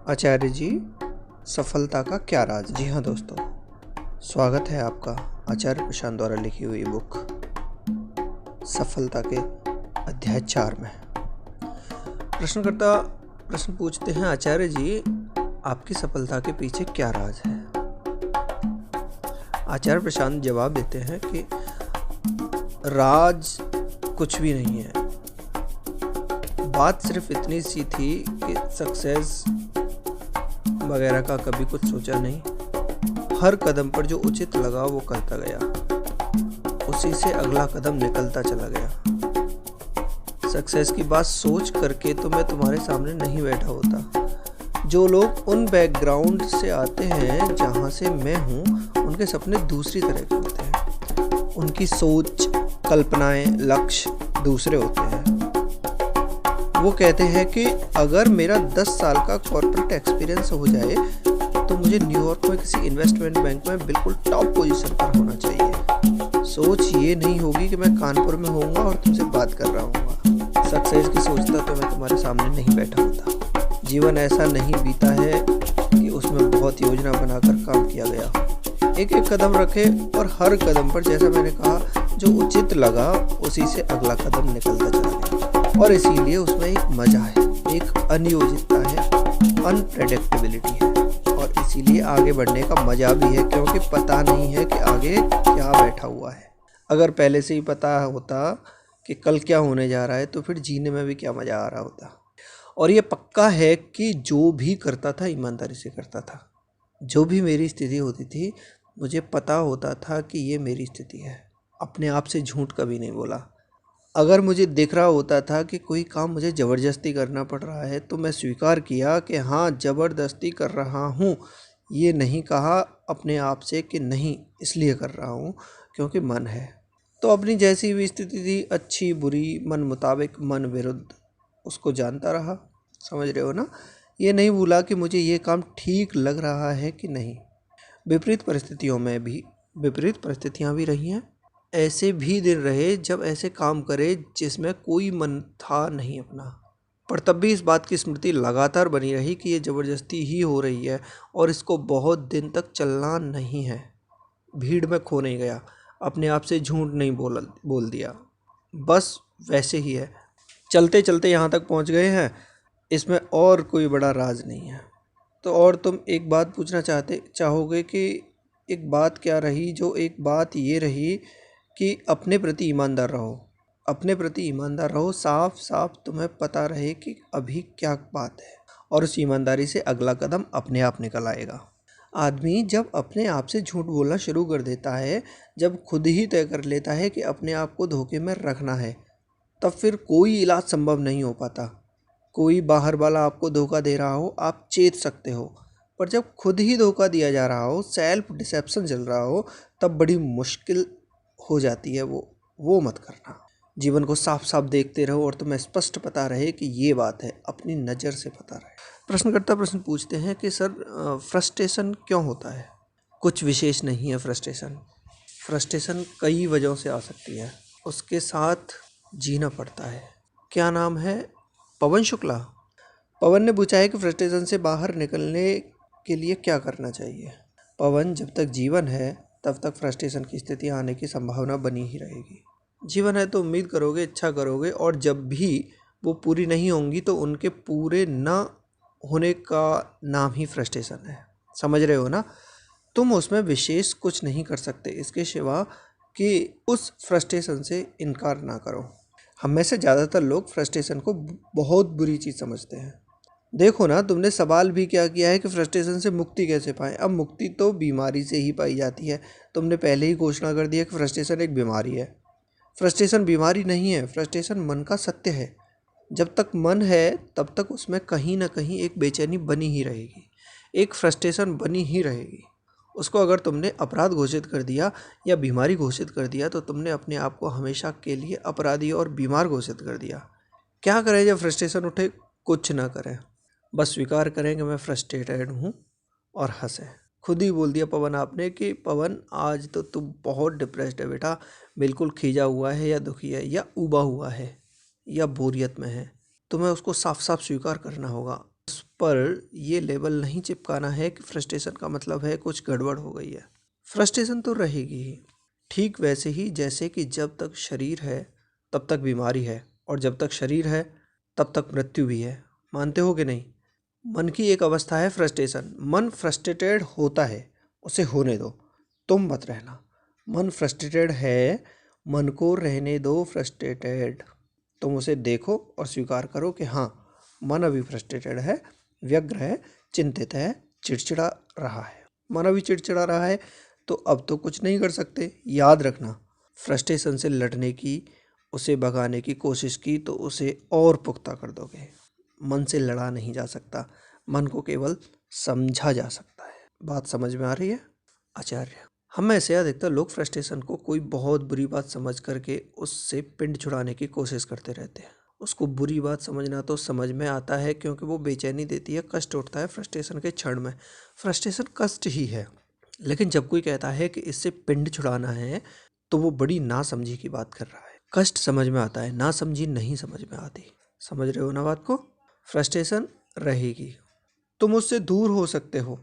आचार्य जी, सफलता का क्या राज। जी हाँ दोस्तों, स्वागत है आपका आचार्य प्रशांत द्वारा लिखी हुई बुक सफलता के अध्याय 4 में। प्रश्नकर्ता प्रश्न पूछते हैं, आचार्य जी आपकी सफलता के पीछे क्या राज है। आचार्य प्रशांत जवाब देते हैं कि राज कुछ भी नहीं है, बात सिर्फ इतनी सी थी कि सक्सेस वगैरह का कभी कुछ सोचा नहीं। हर कदम पर जो उचित लगा वो करता गया, उसी से अगला कदम निकलता चला गया। सक्सेस की बात सोच करके तो मैं तुम्हारे सामने नहीं बैठा होता। जो लोग उन बैकग्राउंड से आते हैं जहाँ से मैं हूँ, उनके सपने दूसरी तरह के होते हैं। उनकी सोच, कल्पनाएं, लक्ष्य दूसरे होते हैं। वो कहते हैं कि अगर मेरा 10 साल का कॉर्पोरेट एक्सपीरियंस हो जाए तो मुझे न्यूयॉर्क में किसी इन्वेस्टमेंट बैंक में बिल्कुल टॉप पोजीशन पर होना चाहिए। सोच ये नहीं होगी कि मैं कानपुर में होऊंगा और तुमसे बात कर रहा हूँगा। सक्सेस की सोचता तो मैं तुम्हारे सामने नहीं बैठा होता। जीवन ऐसा नहीं बीता है कि उसमें बहुत योजना बनाकर काम किया गया। एक एक कदम रखे और हर कदम पर, जैसा मैंने कहा, जो उचित लगा उसी से अगला कदम निकलता चला गया। और इसीलिए उसमें एक मजा है, एक अनियोजितता है, अनप्रेडिक्टेबिलिटी है। और इसीलिए आगे बढ़ने का मजा भी है, क्योंकि पता नहीं है कि आगे क्या बैठा हुआ है। अगर पहले से ही पता होता कि कल क्या होने जा रहा है तो फिर जीने में भी क्या मजा आ रहा होता। और ये पक्का है कि जो भी करता था ईमानदारी से करता था। जो भी मेरी स्थिति होती थी, मुझे पता होता था कि ये मेरी स्थिति है। अपने आप से झूठ कभी नहीं बोला। अगर मुझे दिख रहा होता था कि कोई काम मुझे ज़बरदस्ती करना पड़ रहा है तो मैं स्वीकार किया कि हाँ, ज़बरदस्ती कर रहा हूँ। ये नहीं कहा अपने आप से कि नहीं इसलिए कर रहा हूँ क्योंकि मन है। तो अपनी जैसी भी स्थिति थी, अच्छी बुरी, मन मुताबिक, मन विरुद्ध, उसको जानता रहा। समझ रहे हो ना। ये नहीं भूला कि मुझे ये काम ठीक लग रहा है कि नहीं। विपरीत परिस्थितियों में भी विपरीत परिस्थितियाँ भी रही हैं। ऐसे भी दिन रहे जब ऐसे काम करे जिसमें कोई मन था नहीं अपना, पर तब भी इस बात की स्मृति लगातार बनी रही कि ये ज़बरदस्ती ही हो रही है और इसको बहुत दिन तक चलना नहीं है। भीड़ में खो नहीं गया, अपने आप से झूठ नहीं बोल दिया, बस वैसे ही है। चलते चलते यहाँ तक पहुँच गए हैं, इसमें और कोई बड़ा राज नहीं है। तो और तुम एक बात पूछना चाहोगे कि एक बात क्या रही? जो एक बात ये रही कि अपने प्रति ईमानदार रहो। अपने प्रति ईमानदार रहो, साफ साफ तुम्हें पता रहे कि अभी क्या बात है, और उस ईमानदारी से अगला कदम अपने आप निकल आएगा। आदमी जब अपने आप से झूठ बोलना शुरू कर देता है, जब खुद ही तय कर लेता है कि अपने आप को धोखे में रखना है, तब फिर कोई इलाज संभव नहीं हो पाता। कोई बाहर वाला आपको धोखा दे रहा हो, आप चेत सकते हो, पर जब खुद ही धोखा दिया जा रहा हो, सेल्फ डिसेप्शन चल रहा हो, तब बड़ी मुश्किल हो जाती है। वो मत करना। जीवन को साफ साफ देखते रहो और तुम्हें स्पष्ट पता रहे कि ये बात है, अपनी नज़र से पता रहे। प्रश्नकर्ता प्रश्न पूछते हैं कि सर, फ्रस्ट्रेशन क्यों होता है? कुछ विशेष नहीं है फ्रस्ट्रेशन कई वजहों से आ सकती है, उसके साथ जीना पड़ता है। क्या नाम है? पवन शुक्ला। पवन ने पूछा है कि फ्रस्ट्रेशन से बाहर निकलने के लिए क्या करना चाहिए। पवन, जब तक जीवन है तब तक फ्रस्ट्रेशन की स्थिति आने की संभावना बनी ही रहेगी। जीवन है तो उम्मीद करोगे, इच्छा करोगे, और जब भी वो पूरी नहीं होंगी तो उनके पूरे न होने का नाम ही फ्रस्ट्रेशन है। समझ रहे हो ना। तुम उसमें विशेष कुछ नहीं कर सकते इसके सिवा कि उस फ्रस्ट्रेशन से इनकार ना करो। हम में से ज़्यादातर लोग फ्रस्ट्रेशन को बहुत बुरी चीज़ समझते हैं। देखो ना, तुमने सवाल भी क्या किया है कि फ्रस्ट्रेशन से मुक्ति कैसे पाएं। अब मुक्ति तो बीमारी से ही पाई जाती है। तुमने पहले ही घोषणा कर दिया कि फ्रस्ट्रेशन एक बीमारी है। फ्रस्ट्रेशन बीमारी नहीं है, फ्रस्ट्रेशन मन का सत्य है। जब तक मन है तब तक उसमें कहीं ना कहीं एक बेचैनी बनी ही रहेगी, एक फ्रस्ट्रेशन बनी ही रहेगी। उसको अगर तुमने अपराध घोषित कर दिया या बीमारी घोषित कर दिया तो तुमने अपने आप को हमेशा के लिए अपराधी और बीमार घोषित कर दिया। क्या करें जब फ्रस्ट्रेशन उठे? कुछ ना करें, बस स्वीकार करें कि मैं फ्रस्ट्रेटेड हूँ और हंसें। खुद ही बोल दिया पवन आपने कि पवन, आज तो तू बहुत डिप्रेस्ड है बेटा, बिल्कुल खींचा हुआ है या दुखी है या उबा हुआ है या बोरियत में है। तुम्हें उसको साफ साफ स्वीकार करना होगा। पर ये लेबल नहीं चिपकाना है कि फ्रस्ट्रेशन का मतलब है कुछ गड़बड़ हो गई है। फ्रस्ट्रेशन तो रहेगी ही, ठीक वैसे ही जैसे कि जब तक शरीर है तब तक बीमारी है, और जब तक शरीर है तब तक मृत्यु भी है। मानते हो कि नहीं? मन की एक अवस्था है फ्रस्ट्रेशन। मन फ्रस्ट्रेटेड होता है, उसे होने दो, तुम मत रहना। मन फ्रस्ट्रेटेड है, मन को रहने दो फ्रस्ट्रेटेड। तुम उसे देखो और स्वीकार करो कि हाँ, मन अभी फ्रस्ट्रेटेड है, व्यग्र है, चिंतित है, चिड़चिड़ा रहा है। मन अभी चिड़चिड़ा रहा है तो अब तो कुछ नहीं कर सकते। याद रखना, फ्रस्ट्रेशन से लड़ने की, उसे भगाने की कोशिश की तो उसे और पुख्ता कर दोगे। मन से लड़ा नहीं जा सकता, मन को केवल समझा जा सकता है। बात समझ में आ रही है आचार्य? हम में से अधिकतर लोग फ्रस्ट्रेशन को कोई बहुत बुरी बात समझ करके उससे पिंड छुड़ाने की कोशिश करते रहते हैं। उसको बुरी बात समझना तो समझ में आता है क्योंकि वो बेचैनी देती है, कष्ट उठता है फ्रस्ट्रेशन के क्षण में। फ्रस्ट्रेशन कष्ट ही है, लेकिन जब कोई कहता है कि इससे पिंड छुड़ाना है तो वो बड़ी नासमझी की बात कर रहा है। कष्ट समझ में आता है, नासमझी नहीं समझ में आती। समझ रहे हो ना बात को? फ्रस्ट्रेशन रहेगी, तुम उससे दूर हो सकते हो।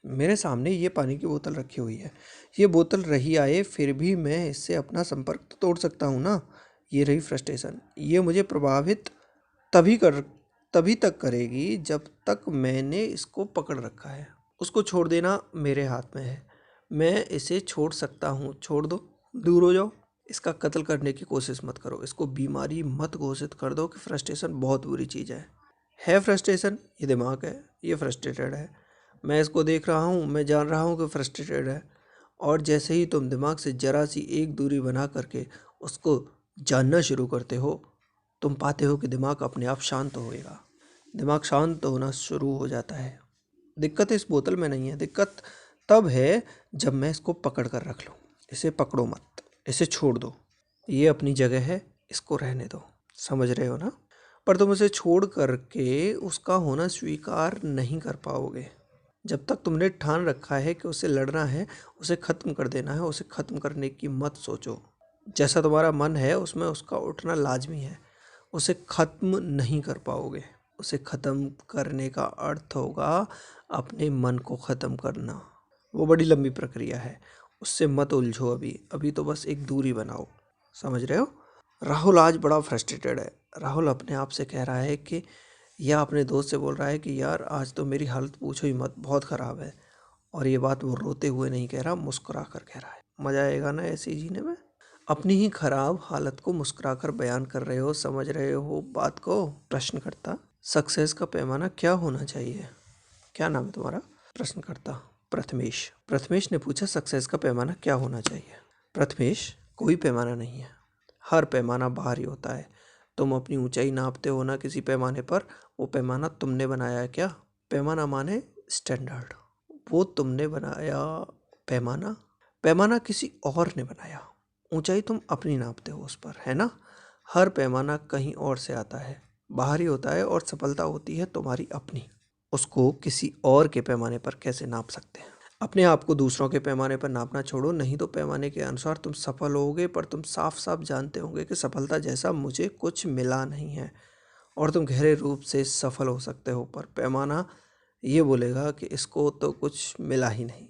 मेरे सामने ये पानी की बोतल रखी हुई है, ये बोतल रही आए फिर भी मैं इससे अपना संपर्क तो तोड़ सकता हूँ ना। ये रही फ्रस्ट्रेशन, ये मुझे प्रभावित तभी तक करेगी जब तक मैंने इसको पकड़ रखा है। उसको छोड़ देना मेरे हाथ में है, मैं इसे छोड़ सकता हूँ। छोड़ दो, दूर हो जाओ। इसका कत्ल करने की कोशिश मत करो, इसको बीमारी मत घोषित कर दो कि फ्रस्ट्रेशन बहुत बुरी चीज़ है फ्रस्ट्रेशन, ये दिमाग है, ये फ्रस्ट्रेटेड है। मैं इसको देख रहा हूँ, मैं जान रहा हूँ कि फ्रस्ट्रेटेड है। और जैसे ही तुम दिमाग से जरा सी एक दूरी बना करके उसको जानना शुरू करते हो, तुम पाते हो कि दिमाग अपने आप शांत होएगा। दिमाग शांत होना शुरू हो जाता है। दिक्कत इस बोतल में नहीं है, दिक्कत तब है जब मैं इसको पकड़ कर रख लूँ। इसे पकड़ो मत, इसे छोड़ दो, ये अपनी जगह है, इसको रहने दो। समझ रहे हो ना? पर तुम उसे छोड़ करके उसका होना स्वीकार नहीं कर पाओगे। जब तक तुमने ठान रखा है कि उसे लड़ना है, उसे ख़त्म कर देना है, उसे ख़त्म करने की मत सोचो। जैसा तुम्हारा मन है उसमें उसका उठना लाजमी है, उसे ख़त्म नहीं कर पाओगे। उसे ख़त्म करने का अर्थ होगा अपने मन को ख़त्म करना। वो बड़ी लंबी प्रक्रिया है, उससे मत उलझो अभी तो बस एक दूरी बनाओ। समझ रहे हो? राहुल आज बड़ा फ्रस्ट्रेटेड है। राहुल अपने आप से कह रहा है कि, या अपने दोस्त से बोल रहा है कि यार आज तो मेरी हालत पूछो ही मत, बहुत ख़राब है। और ये बात वो रोते हुए नहीं कह रहा, मुस्कुरा कर कह रहा है। मज़ा आएगा ना ऐसे ही जीने में? अपनी ही खराब हालत को मुस्कुरा कर बयान कर रहे हो, समझ रहे हो बात को? प्रश्नकर्ता, सक्सेस का पैमाना क्या होना चाहिए? क्या नाम है तुम्हारा? प्रश्नकर्ता, प्रथमेश। प्रथमेश ने पूछा सक्सेस का पैमाना क्या होना चाहिए? प्रथमेश, कोई पैमाना नहीं है, हर पैमाना बाहरी होता है। तुम अपनी ऊंचाई नापते हो ना किसी पैमाने पर, वो पैमाना तुमने बनाया है क्या? पैमाना माने स्टैंडर्ड, वो तुमने बनाया। पैमाना किसी और ने बनाया। ऊंचाई तुम अपनी नापते हो उस पर, है ना? हर पैमाना कहीं और से आता है, बाहरी होता है, और सफलता होती है तुम्हारी अपनी। उसको किसी और के पैमाने पर कैसे नाप सकते हैं? अपने आप को दूसरों के पैमाने पर नापना छोड़ो, नहीं तो पैमाने के अनुसार तुम सफल होगे, पर तुम साफ साफ जानते होंगे कि सफलता जैसा मुझे कुछ मिला नहीं है। और तुम गहरे रूप से सफल हो सकते हो, पर पैमाना ये बोलेगा कि इसको तो कुछ मिला ही नहीं,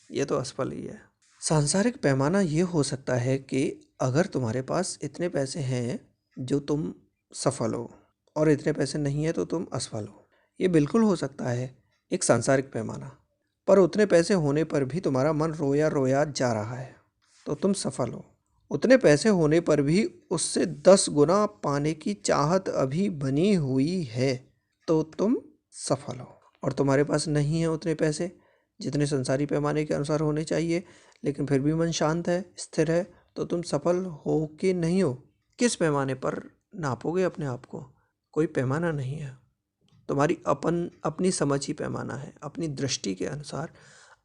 ये तो असफल ही है। सांसारिक पैमाना ये हो सकता है कि अगर तुम्हारे पास इतने पैसे हैं जो तुम सफल हो, और इतने पैसे नहीं है तो तुम असफल हो। ये बिल्कुल हो सकता है, एक सांसारिक पैमाना। पर उतने पैसे होने पर भी तुम्हारा मन रोया रोया जा रहा है तो तुम सफल हो। उतने पैसे होने पर भी उससे 10 गुना पाने की चाहत अभी बनी हुई है तो तुम सफल हो। और तुम्हारे पास नहीं है उतने पैसे जितने संसारी पैमाने के अनुसार होने चाहिए, लेकिन फिर भी मन शांत है, स्थिर है, तो तुम सफल हो कि नहीं हो? किस पैमाने पर नापोगे अपने आप को? कोई पैमाना नहीं है, तुम्हारी अपनी समझ ही पैमाना है। अपनी दृष्टि के अनुसार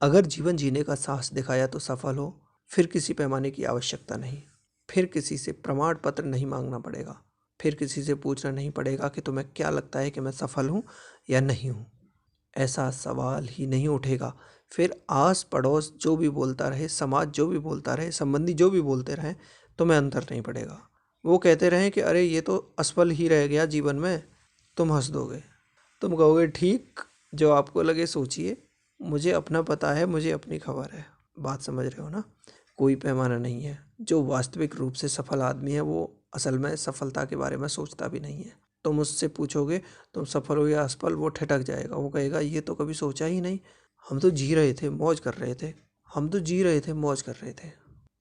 अगर जीवन जीने का साहस दिखाया तो सफल हो, फिर किसी पैमाने की आवश्यकता नहीं, फिर किसी से प्रमाण पत्र नहीं मांगना पड़ेगा, फिर किसी से पूछना नहीं पड़ेगा कि तुम्हें क्या लगता है कि मैं सफल हूँ या नहीं हूँ। ऐसा सवाल ही नहीं उठेगा। फिर आस पड़ोस जो भी बोलता रहे, समाज जो भी बोलता रहे, संबंधी जो भी बोलते रहें, तुम्हें अंतर नहीं पड़ेगा। वो कहते रहें कि अरे ये तो असफल ही रह गया जीवन में, तुम हंस दोगे। तुम कहोगे ठीक, जो आपको लगे सोचिए। मुझे अपना पता है, मुझे अपनी खबर है। बात समझ रहे हो ना? कोई पैमाना नहीं है। जो वास्तविक रूप से सफल आदमी है वो असल में सफलता के बारे में सोचता भी नहीं है। तुम उससे पूछोगे तुम सफल हो या असफल, वो ठिठक जाएगा। वो कहेगा ये तो कभी सोचा ही नहीं, हम तो जी रहे थे, मौज कर रहे थे, हम तो जी रहे थे, मौज कर रहे थे।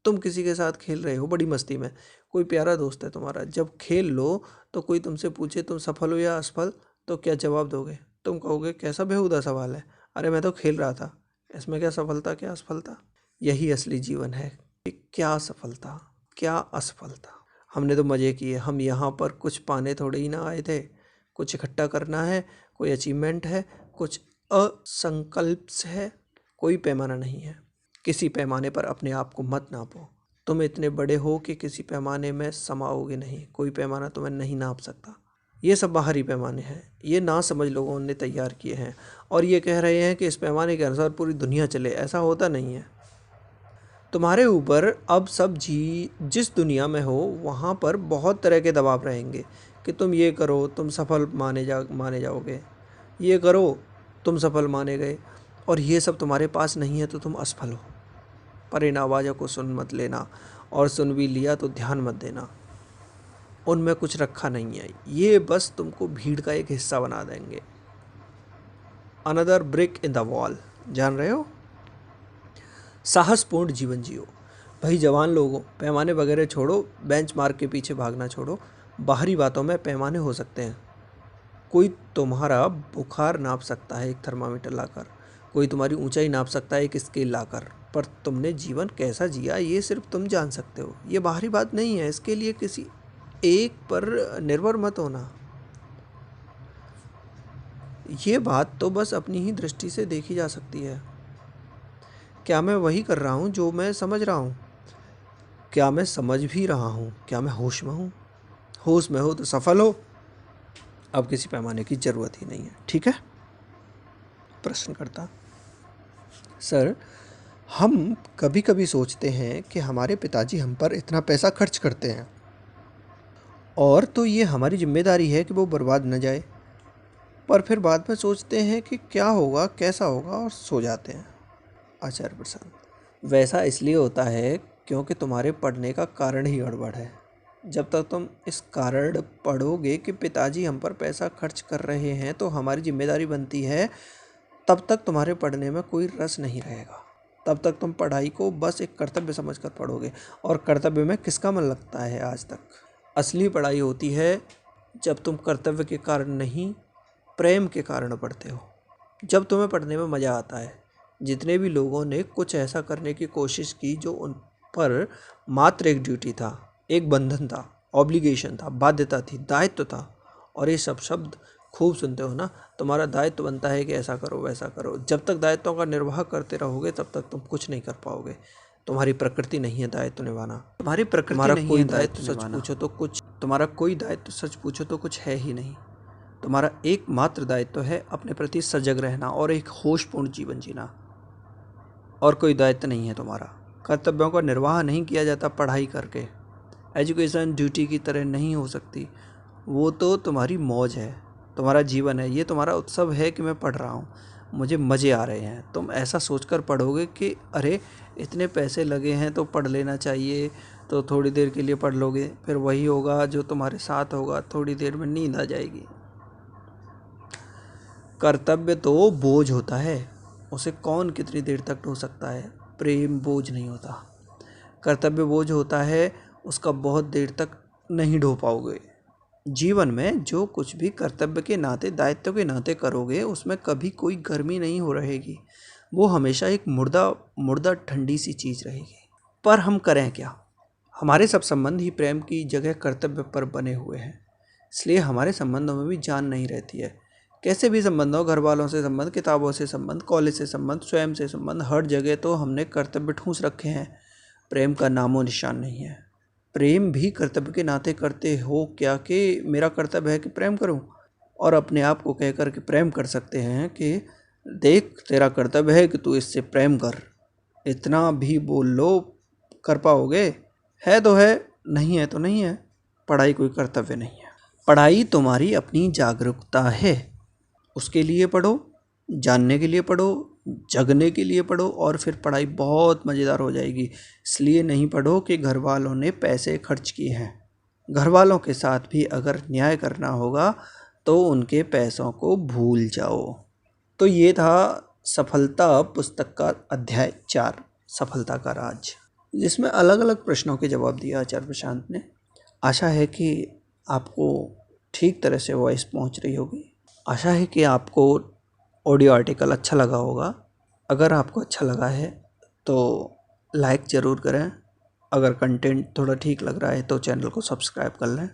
तुम किसी के साथ खेल रहे हो बड़ी मस्ती में, कोई प्यारा दोस्त है तुम्हारा, जब खेल लो तो कोई तुमसे पूछे तुम सफल हो या असफल, तो क्या जवाब दोगे? तुम कहोगे कैसा बेहुदा सवाल है, अरे मैं तो खेल रहा था, इसमें क्या सफलता क्या असफलता। यही असली जीवन है कि क्या सफलता क्या असफलता। हमने तो मज़े किए, हम यहाँ पर कुछ पाने थोड़े ही ना आए थे, कुछ इकट्ठा करना है, कोई अचीवमेंट है, कुछ असंकल्प है। कोई पैमाना नहीं है। किसी पैमाने पर अपने आप को मत नापो। तुम इतने बड़े हो कि किसी पैमाने में समाओगे नहीं। कोई पैमाना तुम्हें नहीं नाप सकता। ये सब बाहरी पैमाने हैं, ये ना समझ लोगों ने तैयार किए हैं और ये कह रहे हैं कि इस पैमाने के अनुसार पूरी दुनिया चले। ऐसा होता नहीं है। तुम्हारे ऊपर अब सब जिस दुनिया में हो वहाँ पर बहुत तरह के दबाव रहेंगे कि तुम ये करो तुम सफल माने जाओगे, ये करो तुम सफल माने गए, और ये सब तुम्हारे पास नहीं है तो तुम असफल हो। पर इन आवाज़ों को सुन मत लेना, और सुन भी लिया तो ध्यान मत देना। उनमें कुछ रखा नहीं है, ये बस तुमको भीड़ का एक हिस्सा बना देंगे। Another brick in the wall. जान रहे हो? साहसपूर्ण जीवन जियो। भाई जवान लोगों, पैमाने वगैरह छोड़ो, बेंचमार्क के पीछे भागना छोड़ो। बाहरी बातों में पैमाने हो सकते हैं। कोई तुम्हारा बुखार नाप सकता है एक थर्मामीटर लाकर, कोई तुम्हारी ऊंचाई नाप सकता है एक स्केल लाकर, पर तुमने जीवन कैसा जिया ये सिर्फ तुम जान सकते हो। ये बाहरी बात नहीं है, इसके लिए किसी एक पर निर्भर मत होना। ये बात तो बस अपनी ही दृष्टि से देखी जा सकती है। क्या मैं वही कर रहा हूँ जो मैं समझ रहा हूँ? क्या मैं समझ भी रहा हूँ? क्या मैं होश में हूँ? होश में हो तो सफल हो। अब किसी पैमाने की ज़रूरत ही नहीं है। ठीक है? प्रश्नकर्ता: सर, हम कभी कभी सोचते हैं कि हमारे पिताजी हम पर इतना पैसा खर्च करते हैं और तो ये हमारी जिम्मेदारी है कि वो बर्बाद न जाए, पर फिर बाद में सोचते हैं कि क्या होगा कैसा होगा और सो जाते हैं। आचार्य प्रसाद: वैसा इसलिए होता है क्योंकि तुम्हारे पढ़ने का कारण ही गड़बड़ है। जब तक तुम इस कारण पढ़ोगे कि पिताजी हम पर पैसा खर्च कर रहे हैं तो हमारी जिम्मेदारी बनती है, तब तक तुम्हारे पढ़ने में कोई रस नहीं रहेगा। तब तक तुम पढ़ाई को बस एक कर्तव्य समझकर पढ़ोगे, और कर्तव्य में किसका मन लगता है आज तक? असली पढ़ाई होती है जब तुम कर्तव्य के कारण नहीं, प्रेम के कारण पढ़ते हो। जब तुम्हें पढ़ने में मज़ा आता है। जितने भी लोगों ने कुछ ऐसा करने की कोशिश की जो उन पर मात्र एक ड्यूटी था, एक बंधन था, ऑब्लिगेशन था, बाध्यता थी, दायित्व था, और ये सब शब्द खूब सुनते हो ना। तुम्हारा दायित्व बनता है कि ऐसा करो वैसा करो। जब तक दायित्वों का निर्वाह करते रहोगे तब तक तुम कुछ नहीं कर पाओगे। तुम्हारी प्रकृति नहीं है दायित्व निभाना। तुम्हारी प्रकृति तुम्हारा कोई दायित्व सच पूछो तो कुछ तुम्हारा कोई दायित्व सच पूछो तो कुछ है ही नहीं। तुम्हारा एकमात्र दायित्व है अपने प्रति सजग रहना और एक होशपूर्ण जीवन जीना, और कोई दायित्व नहीं है तुम्हारा। कर्तव्यों का निर्वाह नहीं किया जाता पढ़ाई करके। एजुकेशन ड्यूटी की तरह नहीं हो सकती। वो तो तुम्हारी मौज है, तुम्हारा जीवन है, ये तुम्हारा उत्सव है कि मैं पढ़ रहा हूँ, मुझे मज़े आ रहे हैं। तुम ऐसा सोचकर पढ़ोगे कि अरे इतने पैसे लगे हैं तो पढ़ लेना चाहिए, तो थोड़ी देर के लिए पढ़ लोगे, फिर वही होगा जो तुम्हारे साथ होगा, थोड़ी देर में नींद आ जाएगी। कर्तव्य तो बोझ होता है, उसे कौन कितनी देर तक ढो सकता है। प्रेम बोझ नहीं होता। कर्तव्य बोझ होता है, उसका बहुत देर तक नहीं ढो पाओगे। जीवन में जो कुछ भी कर्तव्य के नाते, दायित्व के नाते करोगे, उसमें कभी कोई गर्मी नहीं हो रहेगी। वो हमेशा एक मुर्दा ठंडी सी चीज़ रहेगी। पर हम करें क्या? हमारे सब संबंध ही प्रेम की जगह कर्तव्य पर बने हुए हैं, इसलिए हमारे संबंधों में भी जान नहीं रहती है। कैसे भी संबंध हो, घर वालों से संबंध, किताबों से संबंध, कॉलेज से संबंध, स्वयं से संबंध, हर जगह तो हमने कर्तव्य ठूंस रखे हैं। प्रेम का नामो निशान नहीं है। प्रेम भी कर्तव्य के नाते करते हो क्या कि मेरा कर्तव्य है कि प्रेम करूं, और अपने आप को कहकर के प्रेम कर सकते हैं कि देख तेरा कर्तव्य है कि तू इससे प्रेम कर। इतना भी बोल लो, कर पाओगे? है तो है, नहीं है तो नहीं है। पढ़ाई कोई कर्तव्य नहीं है। पढ़ाई तुम्हारी अपनी जागरूकता है, उसके लिए पढ़ो, जानने के लिए पढ़ो, जगने के लिए पढ़ो, और फिर पढ़ाई बहुत मज़ेदार हो जाएगी। इसलिए नहीं पढ़ो कि घर वालों ने पैसे खर्च किए हैं। घर वालों के साथ भी अगर न्याय करना होगा तो उनके पैसों को भूल जाओ। तो ये था सफलता पुस्तक का अध्याय 4, सफलता का राज, जिसमें अलग अलग प्रश्नों के जवाब दिया आचार्य प्रशांत ने। आशा है कि आपको ठीक तरह से वॉइस पहुंच रही होगी। आशा है कि आपको ऑडियो आर्टिकल अच्छा लगा होगा। अगर आपको अच्छा लगा है तो लाइक ज़रूर करें। अगर कंटेंट थोड़ा ठीक लग रहा है तो चैनल को सब्सक्राइब कर लें।